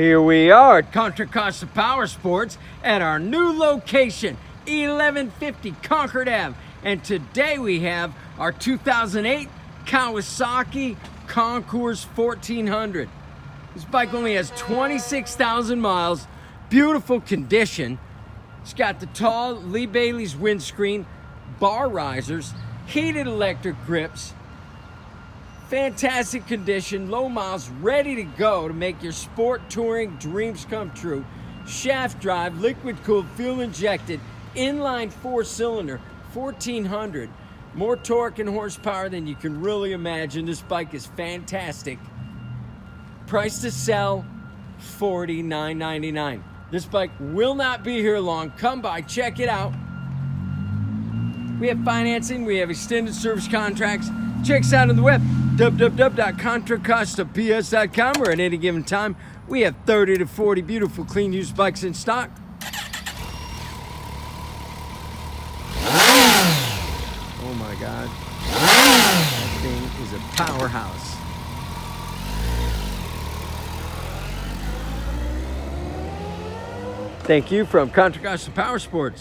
Here we are at Contra Costa Powersports at our new location, 1150 Concord Ave. And today we have our 2008 Kawasaki Concours 1400. This bike only has 26,000 miles, beautiful condition. It's got the tall Lee Bailey's windscreen, bar risers, heated electric grips, fantastic condition, low miles, ready to go to make your sport touring dreams come true. Shaft drive, liquid cooled, fuel injected, inline 4-cylinder, 1400. More torque and horsepower than you can really imagine. This bike is fantastic. Price to sell, $49.99. This bike will not be here long. Come by, check it out. We have financing, we have extended service contracts. Check us out on the web, www.contracostaps.com, or at any given time, we have 30 to 40 beautiful clean used bikes in stock. Oh my God, that thing is a powerhouse. Thank you from Contra Costa Powersports.